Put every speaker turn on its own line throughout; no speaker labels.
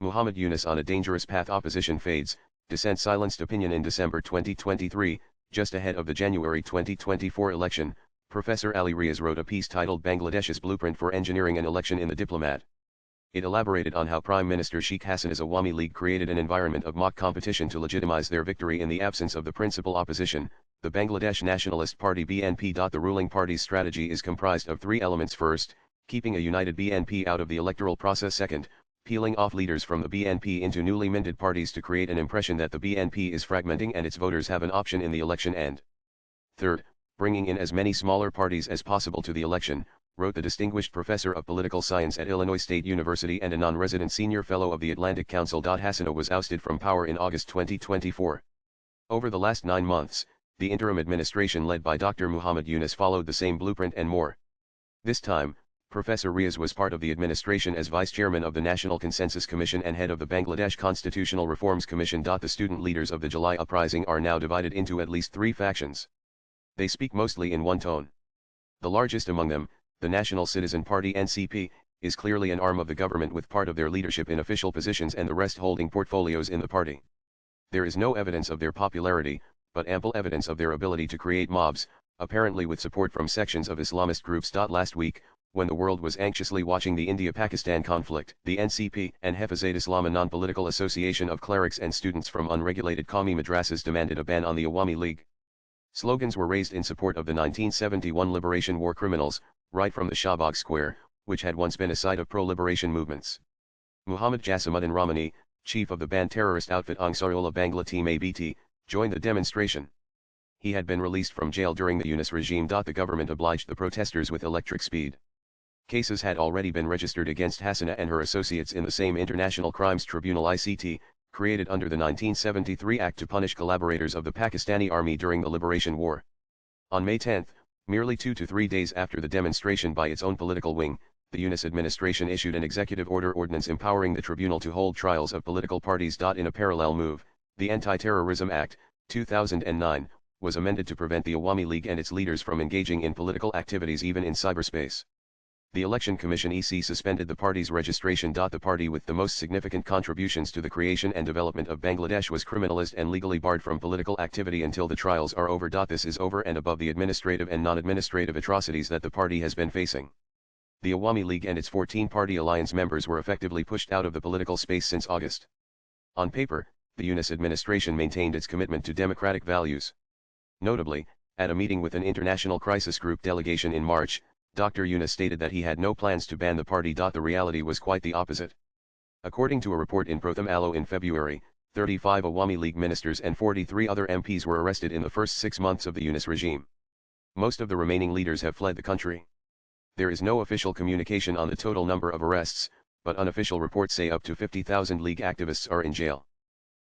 Muhammad Yunus on a dangerous path. Opposition fades, Dissent silenced opinion. In December 2023, just ahead of the January 2024 election, Professor Ali Riaz wrote a piece titled Bangladesh's Blueprint for Engineering an Election in the Diplomat. It elaborated on how Prime Minister Sheikh Hasina's Awami League created an environment of mock competition to legitimize their victory in the absence of the principal opposition, the Bangladesh Nationalist Party BNP. The ruling party's strategy is comprised of three elements. First, keeping a united BNP out of the electoral process. Second, peeling off leaders from the BNP into newly minted parties to create an impression that the BNP is fragmenting and its voters have an option in the election. And third, bringing in as many smaller parties as possible to the election, wrote the distinguished professor of political science at Illinois State University and a non-resident senior fellow of the Atlantic Council. Hasina was ousted from power in August 2024. Over the last 9 months, the interim administration led by Dr. Muhammad Yunus followed the same blueprint and more. This time, Professor Riaz was part of the administration as vice chairman of the National Consensus Commission and head of the Bangladesh Constitutional Reforms Commission. The student leaders of the July uprising are now divided into at least 3 factions. They speak mostly in one tone. The largest among them, the National Citizen Party (NCP), is clearly an arm of the government with part of their leadership in official positions and the rest holding portfolios in the party. There is no evidence of their popularity, but ample evidence of their ability to create mobs, apparently with support from sections of Islamist groups. Last week, when the world was anxiously watching the India-Pakistan conflict, the NCP and Hafizat Islam, a non-political association of clerics and students from unregulated Qawmi madrasas, demanded a ban on the Awami League. Slogans were raised in support of the 1971 liberation war criminals, right from the Shahbag Square, which had once been a site of pro-liberation movements. Muhammad Jasimuddin Rahmani, chief of the banned terrorist outfit Ansarullah Bangla Team ABT, joined the demonstration. He had been released from jail during the Yunus regime. The government obliged the protesters with electric speed. Cases had already been registered against Hasina and her associates in the same International Crimes Tribunal (ICT), created under the 1973 Act to punish collaborators of the Pakistani army during the Liberation War. On May 10, merely 2 to 3 days after the demonstration by its own political wing, the Yunus administration issued an executive ordinance empowering the tribunal to hold trials of political parties. In a parallel move, the Anti-Terrorism Act, 2009, was amended to prevent the Awami League and its leaders from engaging in political activities even in cyberspace. The Election Commission (EC) suspended the party's registration. The party with the most significant contributions to the creation and development of Bangladesh was criminalized and legally barred from political activity until the trials are over. This is over and above the administrative and non-administrative atrocities that the party has been facing. The Awami League and its 14-party alliance members were effectively pushed out of the political space since August. On paper, the Yunus administration maintained its commitment to democratic values. Notably, at a meeting with an international crisis group delegation in March, Dr. Yunus stated that he had no plans to ban the party. The reality was quite the opposite. According to a report in Protham Alo in February, 35 Awami League ministers and 43 other MPs were arrested in the first 6 months of the Yunus regime. Most of the remaining leaders have fled the country. There is no official communication on the total number of arrests, but unofficial reports say up to 50,000 League activists are in jail.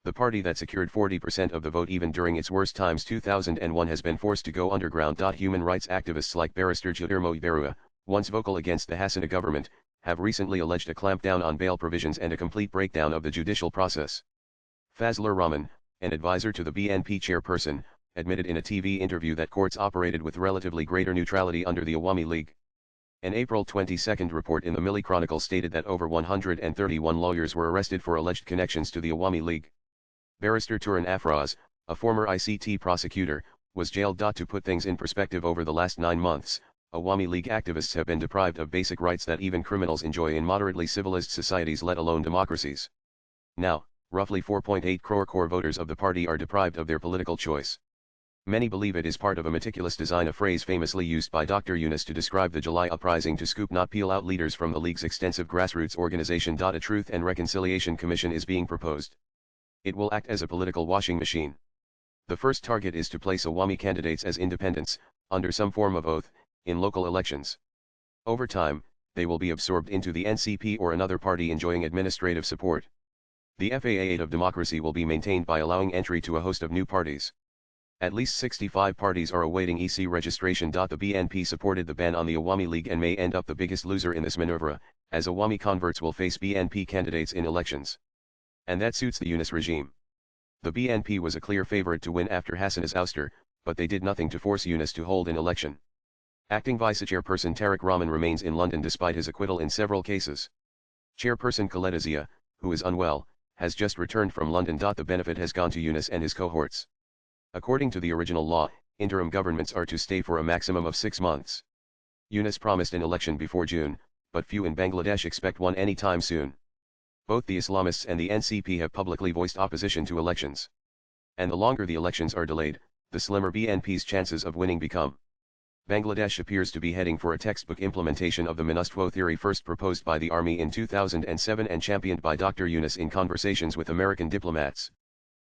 The party that secured 40% of the vote even during its worst times 2001 has been forced to go underground. Human rights activists like barrister Judirmo Ibarua, once vocal against the Hasina government, have recently alleged a clampdown on bail provisions and a complete breakdown of the judicial process. Fazlur Rahman, an advisor to the BNP chairperson, admitted in a TV interview that courts operated with relatively greater neutrality under the Awami League. An April 22 report in the Milli Chronicle stated that over 131 lawyers were arrested for alleged connections to the Awami League. Barrister Turan Afraz, a former ICT prosecutor, was jailed. To put things in perspective, over the last 9 months, Awami League activists have been deprived of basic rights that even criminals enjoy in moderately civilized societies, let alone democracies. Now, roughly 4.8 crore core voters of the party are deprived of their political choice. Many believe it is part of a meticulous design, a phrase famously used by Dr. Yunus to describe the July uprising to scoop, not peel out leaders from the League's extensive grassroots organization. A Truth and Reconciliation Commission is being proposed. It will act as a political washing machine. The first target is to place Awami candidates as independents, under some form of oath, in local elections. Over time, they will be absorbed into the NCP or another party enjoying administrative support. The FAA of democracy will be maintained by allowing entry to a host of new parties. At least 65 parties are awaiting EC registration. The BNP supported the ban on the Awami League and may end up the biggest loser in this maneuver, as Awami converts will face BNP candidates in elections. And that suits the Yunus regime. The BNP was a clear favorite to win after Hasina's ouster, but they did nothing to force Yunus to hold an election. Acting vice-chairperson Tariq Rahman remains in London despite his acquittal in several cases. Chairperson Khaleda Zia, who is unwell, has just returned from London. The benefit has gone to Yunus and his cohorts. According to the original law, interim governments are to stay for a maximum of 6 months. Yunus promised an election before June, but few in Bangladesh expect one anytime soon. Both the Islamists and the NCP have publicly voiced opposition to elections. And the longer the elections are delayed, the slimmer BNP's chances of winning become. Bangladesh appears to be heading for a textbook implementation of the Minustwo theory first proposed by the army in 2007 and championed by Dr. Yunus in conversations with American diplomats.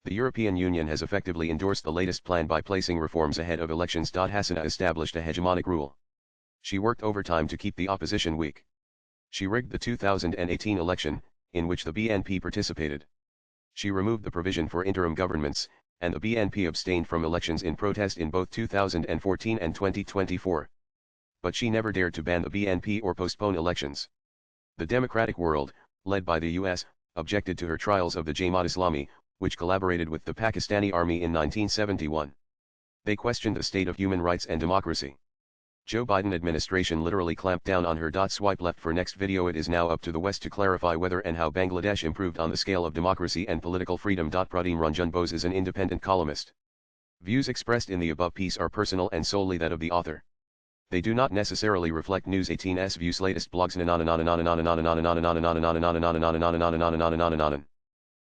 The European Union has effectively endorsed the latest plan by placing reforms ahead of elections. Hasina established a hegemonic rule. She worked overtime to keep the opposition weak. She rigged the 2018 election, in which the BNP participated. She removed the provision for interim governments, and the BNP abstained from elections in protest in both 2014 and 2024. But she never dared to ban the BNP or postpone elections. The democratic world, led by the US, objected to her trials of the Jamaat-Islami, which collaborated with the Pakistani army in 1971. They questioned the state of human rights and democracy. Joe Biden administration literally clamped down on her. Swipe left for next video. It is now up to the West to clarify whether and how Bangladesh improved on the scale of democracy and political freedom. Pradeep Ranjan Bose is an independent columnist. Views expressed in the above piece are personal and solely that of the author. They do not necessarily reflect News 18's views. Latest blogs.